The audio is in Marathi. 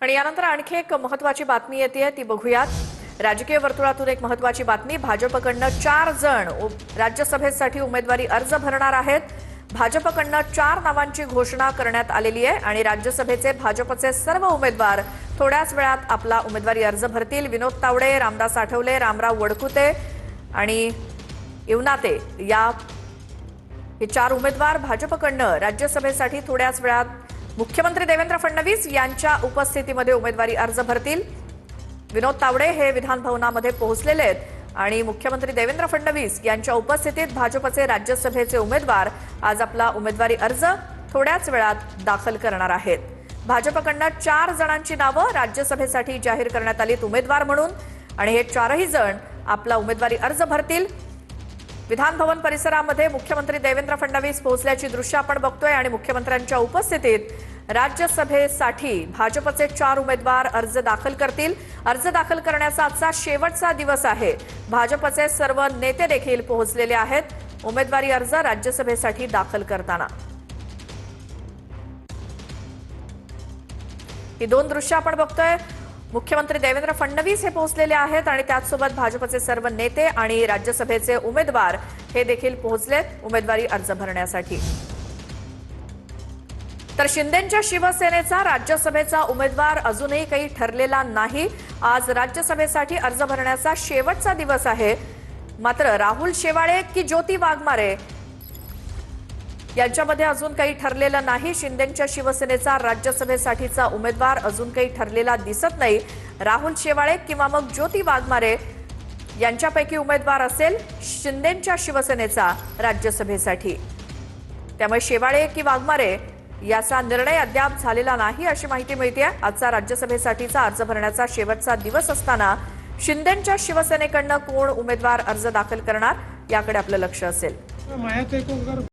आणि यानंतर आणखी एक महत्त्वाची बातमी येते ती बघूयात। राजकीय वर्तुळातून एक महत्त्वाची बातमी, भाजपकडनं 4 जण राज्यसभेसाठी उमेदवारी अर्ज भरणार आहेत। भाजपकडनं 4 नावांची घोषणा करण्यात आलेली आहे आणि राज्यसभेचे भाजपचे सर्व उमेदवार थोड्याच वेळात आपला उमेदवारी अर्ज भरतील। विनोद तावडे, रामदास आठवले, रामराव वडकुते आणि इवनाते या हे 4 उमेदवार भाजपकडनं राज्यसभेसाठी थोड्याच वेळात मुख्यमंत्री देवेंद्र फडणवीस यांच्या उपस्थितीमध्ये उमेदवारी अर्ज भरतील। विनोद तावडे हे विधान भवनामध्ये पोहोचलेले आहेत आणि मुख्यमंत्री देवेंद्र फडणवीस यांच्या उपस्थितीत भाजपचे राज्यसभेचे उमेदवार आज आपला उमेदवारी अर्ज थोड्याच वेळात दाखल करणार आहेत। भाजपकडनं 4 जणांची नावं राज्यसभेसाठी जाहीर करण्यात आलीत उमेदवार म्हणून आणि हे 4ही जण आपला उमेदवारी अर्ज भरतील। विधान भवन परिसरामध्ये मुख्यमंत्री देवेंद्र फडणवीस पोहोचल्याची दृश्य आपण बघतोय आणि मुख्यमंत्र्यांच्या उपस्थितीत राज्यसभेसाठी भाजपचे 4 उमेदवार अर्ज दाखल करतील। अर्ज दाखल करण्याचा आजचा शेवटचा दिवस आहे। भाजपचे सर्व नेते देखील पोहोचलेले आहेत उमेदवारी अर्ज राज्यसभेसाठी दाखल करताना। ही 2 दृश्य आपण बघतोय। मुख्यमंत्री देवेंद्र फडणवीस हे पोहोचलेले आहेत आणि त्याचसोबत भाजपचे सर्व नेते आणि राज्यसभेचे उमेदवार हे देखील पोहोचलेत उमेदवारी अर्ज भरण्यासाठी। तर शिंदेंच्या शिवसेनेचा राज्यसभेचा उमेदवार अजूनही काही ठरलेला नाही। आज राज्यसभेसाठी अर्ज भरण्याचा शेवटचा दिवस आहे। मात्र राहुल शेवाळे की ज्योती वाघमारे यांच्यामध्ये अजून काही ठरलेलं नाही। शिंदेंच्या शिवसेनेचा राज्यसभेसाठीचा उमेदवार अजून काही ठरलेला दिसत नाही। राहुल शेवाळे किंवा मग ज्योती वाघमारे यांच्यापैकी उमेदवार असेल शिंदेंच्या शिवसेनेचा राज्यसभेसाठी। त्यामुळे शेवाळे की वाघमारे याचा निर्णय अद्याप झालेला नाही अशी माहिती मिळते। आजचा राज्यसभेसाठीचा अर्ज भरण्याचा शेवटचा दिवस असताना शिंदेंच्या शिवसेनेकडनं कोण उमेदवार अर्ज दाखल करणार याकडे आपलं लक्ष असेल।